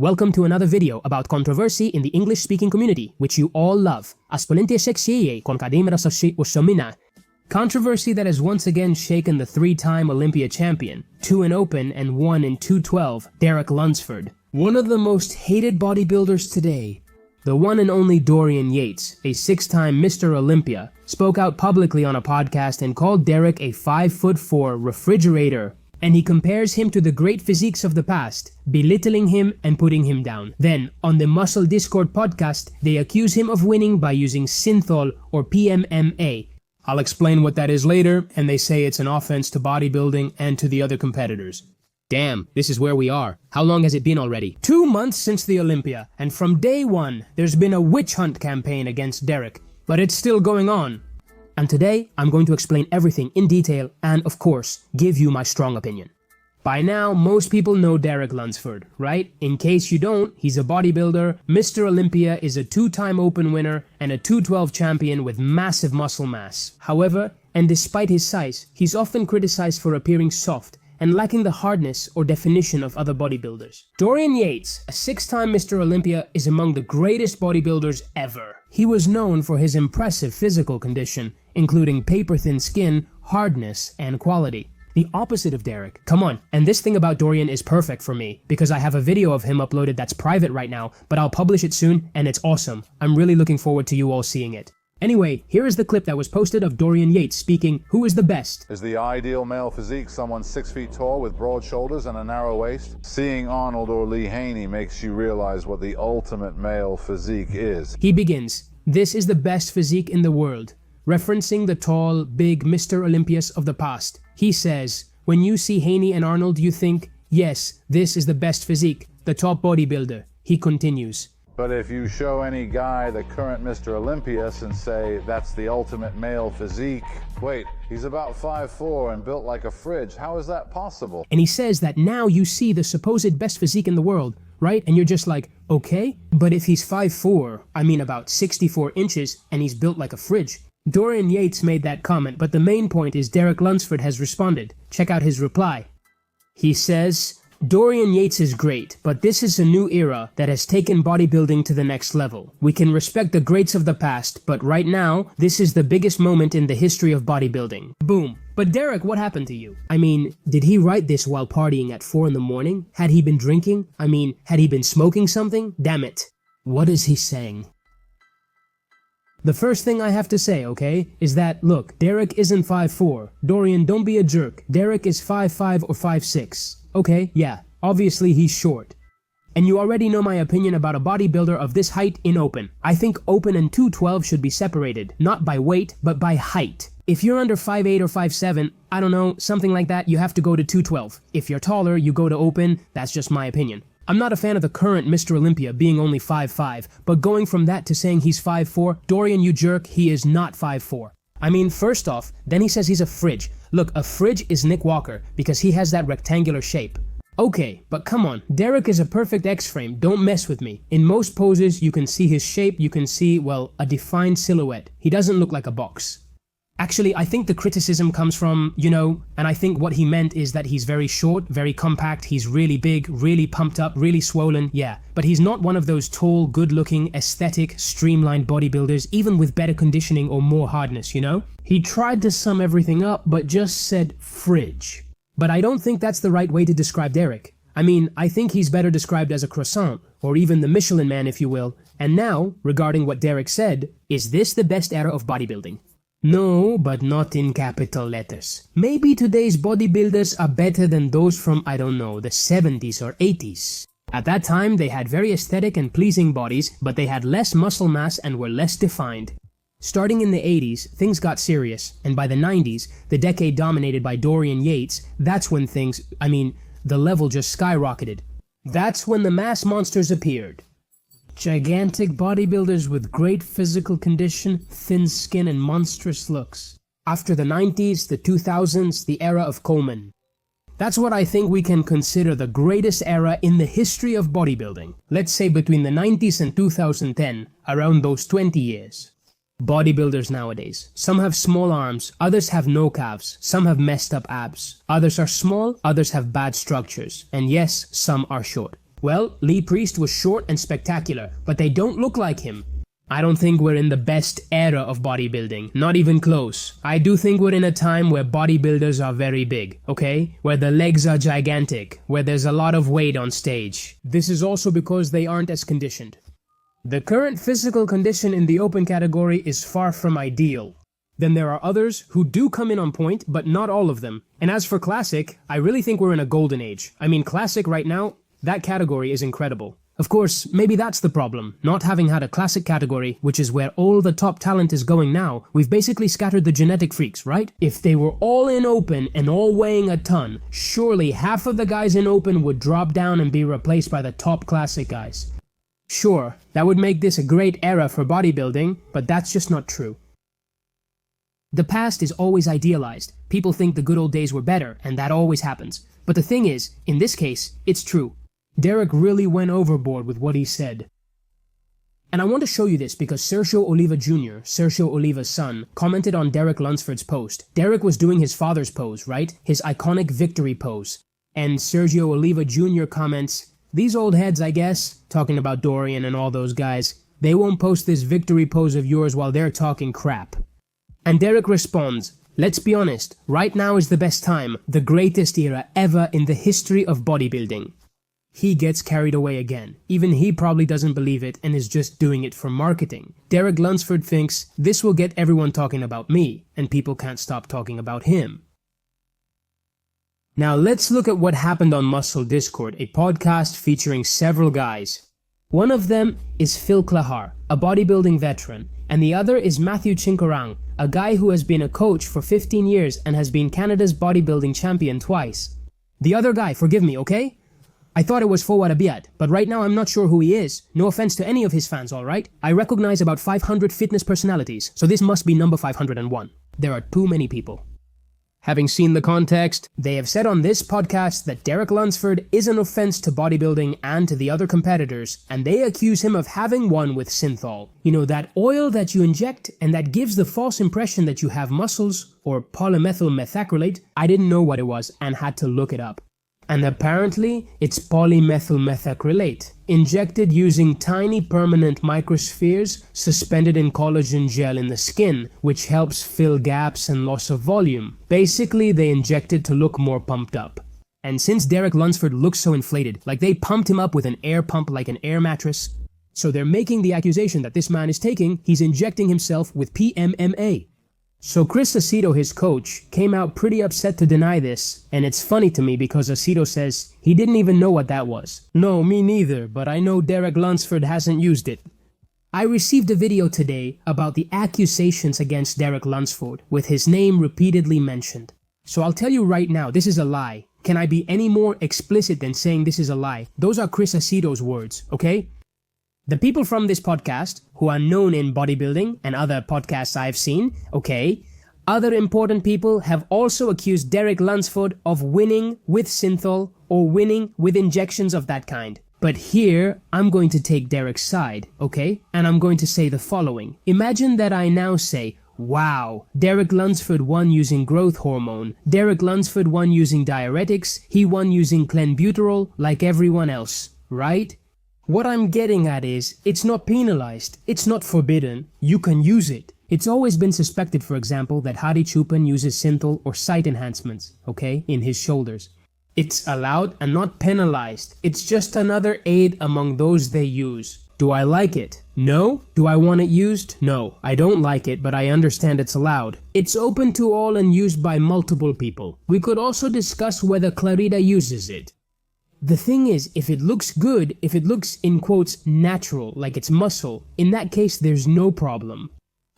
Welcome to another video about controversy in the English-speaking community, which you all love. Controversy that has once again shaken the three-time Olympia champion, 2 in open and 1 in 212, Derek Lunsford. One of the most hated bodybuilders today, the one and only Dorian Yates, a 6-time Mr. Olympia, spoke out publicly on a podcast and called Derek a 5'4" refrigerator. And he compares him to the great physiques of the past, belittling him and putting him down. Then, on the Muscle Discord podcast, they accuse him of winning by using synthol or PMMA. I'll explain what that is later, and they say it's an offense to bodybuilding and to the other competitors. Damn, this is where we are. How long has it been already? 2 months since the Olympia, and from day one, there's been a witch hunt campaign against Derek. But it's still going on. And today, I'm going to explain everything in detail and, of course, give you my strong opinion. By now, most people know Derek Lunsford, right? In case you don't, he's a bodybuilder, Mr. Olympia is a 2-time open winner, and a 212 champion with massive muscle mass. However, and despite his size, he's often criticized for appearing soft and lacking the hardness or definition of other bodybuilders. Dorian Yates, a 6-time Mr. Olympia, is among the greatest bodybuilders ever. He was known for his impressive physical condition, including paper-thin skin, hardness, and quality. The opposite of Derek. Come on, and this thing about Dorian is perfect for me, because I have a video of him uploaded that's private right now, but I'll publish it soon, and it's awesome. I'm really looking forward to you all seeing it. Anyway, here is the clip that was posted of Dorian Yates speaking, who is the best. Is the ideal male physique someone 6 feet tall with broad shoulders and a narrow waist? Seeing Arnold or Lee Haney makes you realize what the ultimate male physique is. He begins, "This is the best physique in the world," referencing the tall, big Mr. Olympias of the past. He says, when you see Haney and Arnold, you think, yes, this is the best physique, the top bodybuilder. He continues, but if you show any guy the current Mr. Olympias and say that's the ultimate male physique, wait, he's about 5'4" and built like a fridge, how is that possible? And he says that now you see the supposed best physique in the world, right? And you're just like, okay, but if he's 5'4", I mean about 64 inches, and he's built like a fridge. Dorian Yates made that comment, but the main point is Derek Lunsford has responded. Check out his reply. He says, Dorian Yates is great, but this is a new era that has taken bodybuilding to the next level. We can respect the greats of the past, but right now, this is the biggest moment in the history of bodybuilding. Boom. But Derek, what happened to you? I mean, did he write this while partying at 4 in the morning? Had he been drinking? I mean, had he been smoking something? Damn it. What is he saying? The first thing I have to say, okay, is that, look, Derek isn't 5'4". Dorian, don't be a jerk. Derek is 5'5" or 5'6". Okay, yeah, obviously he's short. And you already know my opinion about a bodybuilder of this height in open. I think open and 212 should be separated, not by weight, but by height. If you're under 5'8" or 5'7", I don't know, something like that, you have to go to 212. If you're taller, you go to open, that's just my opinion. I'm not a fan of the current Mr. Olympia being only 5'5", but going from that to saying he's 5'4", Dorian, you jerk, he is not 5'4". I mean, first off, then he says he's a fridge. Look, a fridge is Nick Walker, because he has that rectangular shape. Okay, but come on, Derek is a perfect X-frame, don't mess with me. In most poses, you can see his shape, you can see, well, a defined silhouette. He doesn't look like a box. Actually, I think the criticism comes from, and I think what he meant is that he's very short, very compact, he's really big, really pumped up, really swollen, yeah. But he's not one of those tall, good-looking, aesthetic, streamlined bodybuilders, even with better conditioning or more hardness, He tried to sum everything up, but just said fridge. But I don't think that's the right way to describe Derek. I mean, I think he's better described as a croissant, or even the Michelin Man, if you will. And now, regarding what Derek said, is this the best era of bodybuilding? No, but not in capital letters. Maybe today's bodybuilders are better than those from, I don't know, the 70s or 80s. At that time, they had very aesthetic and pleasing bodies, but they had less muscle mass and were less defined. Starting in the 80s, things got serious, and by the 90s, the decade dominated by Dorian Yates, that's when the level just skyrocketed. That's when the mass monsters appeared. Gigantic bodybuilders with great physical condition, thin skin, and monstrous looks. After the 90s, the 2000s, the era of Coleman. That's what I think we can consider the greatest era in the history of bodybuilding. Let's say between the 90s and 2010, around those 20 years. Bodybuilders nowadays. Some have small arms, others have no calves, some have messed up abs. Others are small, others have bad structures, and yes, some are short. Well, Lee Priest was short and spectacular, but they don't look like him. I don't think we're in the best era of bodybuilding, not even close. I do think we're in a time where bodybuilders are very big, okay? Where the legs are gigantic, where there's a lot of weight on stage. This is also because they aren't as conditioned. The current physical condition in the open category is far from ideal. Then there are others who do come in on point, but not all of them. And as for Classic, I really think we're in a golden age. I mean, Classic right now, that category is incredible. Of course, maybe that's the problem. Not having had a Classic category, which is where all the top talent is going now, we've basically scattered the genetic freaks, right? If they were all in open and all weighing a ton, surely half of the guys in open would drop down and be replaced by the top Classic guys. Sure, that would make this a great era for bodybuilding, but that's just not true. The past is always idealized. People think the good old days were better, and that always happens. But the thing is, in this case, it's true. Derek really went overboard with what he said. And I want to show you this because Sergio Oliva Jr., Sergio Oliva's son, commented on Derek Lunsford's post. Derek was doing his father's pose, right? His iconic victory pose. And Sergio Oliva Jr. comments, "These old heads, I guess," talking about Dorian and all those guys, "they won't post this victory pose of yours while they're talking crap." And Derek responds, "Let's be honest, right now is the best time, the greatest era ever in the history of bodybuilding." He gets carried away again. Even he probably doesn't believe it and is just doing it for marketing. Derek Lunsford thinks, this will get everyone talking about me, and people can't stop talking about him. Now let's look at what happened on Muscle Discord, a podcast featuring several guys. One of them is Phil Klahar, a bodybuilding veteran, and the other is Matthew Chinkarang, a guy who has been a coach for 15 years and has been Canada's bodybuilding champion twice. The other guy, forgive me, okay? I thought it was Fawad Abiad, but right now I'm not sure who he is. No offense to any of his fans, alright? I recognize about 500 fitness personalities, so this must be number 501. There are too many people. Having seen the context, they have said on this podcast that Derek Lunsford is an offense to bodybuilding and to the other competitors, and they accuse him of having one with synthol. You know, that oil that you inject and that gives the false impression that you have muscles, or polymethyl methacrylate. I didn't know what it was and had to look it up. And apparently, it's polymethyl methacrylate, injected using tiny permanent microspheres suspended in collagen gel in the skin, which helps fill gaps and loss of volume. Basically, they inject it to look more pumped up. And since Derek Lunsford looks so inflated, like they pumped him up with an air pump like an air mattress, so they're making the accusation that this man is taking, he's injecting himself with PMMA. So Chris Aceto, his coach, came out pretty upset to deny this, and it's funny to me because Aceto says he didn't even know what that was. No, me neither, but I know Derek Lunsford hasn't used it. I received a video today about the accusations against Derek Lunsford, with his name repeatedly mentioned. So I'll tell you right now, this is a lie. Can I be any more explicit than saying this is a lie? Those are Chris Aceto's words, okay? The people from this podcast, who are known in bodybuilding and other podcasts I've seen, okay, other important people have also accused Derek Lunsford of winning with synthol or winning with injections of that kind. But here, I'm going to take Derek's side, okay? And I'm going to say the following. Imagine that I now say, wow, Derek Lunsford won using growth hormone. Derek Lunsford won using diuretics. He won using clenbuterol like everyone else, right? What I'm getting at is, it's not penalized, it's not forbidden, you can use it. It's always been suspected, for example, that Hadi Choopan uses synthol or site enhancements, okay, in his shoulders. It's allowed and not penalized. It's just another aid among those they use. Do I like it? No. Do I want it used? No. I don't like it, but I understand it's allowed. It's open to all and used by multiple people. We could also discuss whether Clarida uses it. The thing is, if it looks good, if it looks, in quotes, natural, like it's muscle, in that case there's no problem.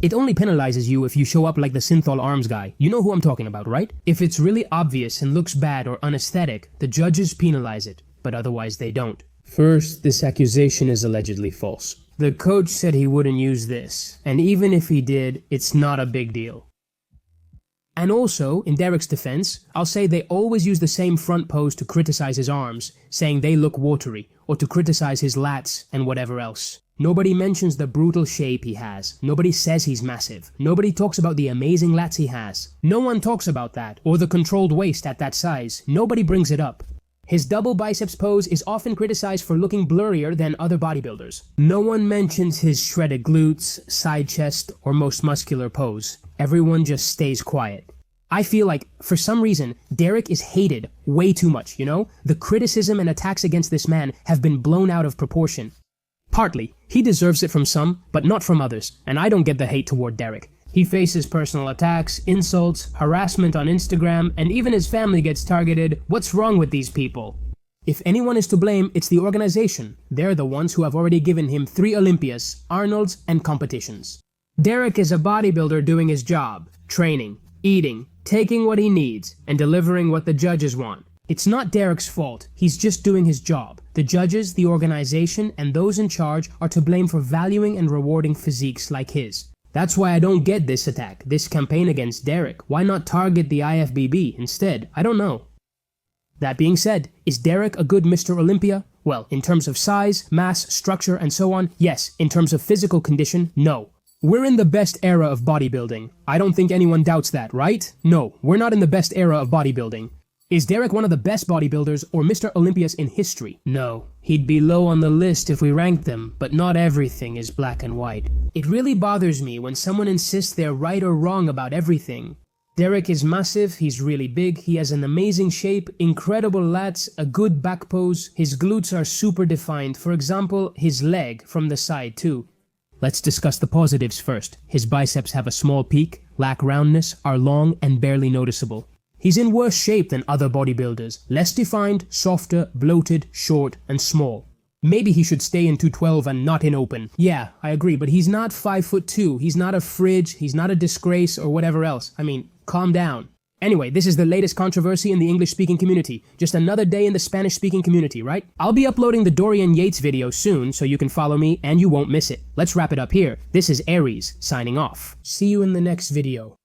It only penalizes you if you show up like the synthol arms guy. You know who I'm talking about, right? If it's really obvious and looks bad or unaesthetic, the judges penalize it, but otherwise they don't. First, this accusation is allegedly false. The coach said he wouldn't use this, and even if he did, it's not a big deal. And also, in Derek's defense, I'll say they always use the same front pose to criticize his arms, saying they look watery, or to criticize his lats and whatever else. Nobody mentions the brutal shape he has. Nobody says he's massive. Nobody talks about the amazing lats he has. No one talks about that, or the controlled waist at that size. Nobody brings it up. His double biceps pose is often criticized for looking blurrier than other bodybuilders. No one mentions his shredded glutes, side chest, or most muscular pose. Everyone just stays quiet. I feel like, for some reason, Derek is hated way too much, you know? The criticism and attacks against this man have been blown out of proportion. Partly, he deserves it from some, but not from others, and I don't get the hate toward Derek. He faces personal attacks, insults, harassment on Instagram, and even his family gets targeted. What's wrong with these people? If anyone is to blame, it's the organization. They're the ones who have already given him 3 Olympias, Arnolds, and competitions. Derek is a bodybuilder doing his job, training, eating, taking what he needs, and delivering what the judges want. It's not Derek's fault, he's just doing his job. The judges, the organization, and those in charge are to blame for valuing and rewarding physiques like his. That's why I don't get this attack, this campaign against Derek. Why not target the IFBB instead? I don't know. That being said, is Derek a good Mr. Olympia? Well, in terms of size, mass, structure, and so on, yes. In terms of physical condition, no. We're in the best era of bodybuilding. I don't think anyone doubts that, right? No, we're not in the best era of bodybuilding. Is Derek one of the best bodybuilders or Mr. Olympias in history? No. He'd be low on the list if we ranked them, but not everything is black and white. It really bothers me when someone insists they're right or wrong about everything. Derek is massive, he's really big, he has an amazing shape, incredible lats, a good back pose, his glutes are super defined, for example, his leg from the side too. Let's discuss the positives first. His biceps have a small peak, lack roundness, are long and barely noticeable. He's in worse shape than other bodybuilders, less defined, softer, bloated, short, and small. Maybe he should stay in 212 and not in open. Yeah, I agree, but he's not 5'2", he's not a fridge, he's not a disgrace or whatever else. I mean, calm down. Anyway, this is the latest controversy in the English-speaking community. Just another day in the Spanish-speaking community, right? I'll be uploading the Dorian Yates video soon, so you can follow me and you won't miss it. Let's wrap it up here. This is Aries, signing off. See you in the next video.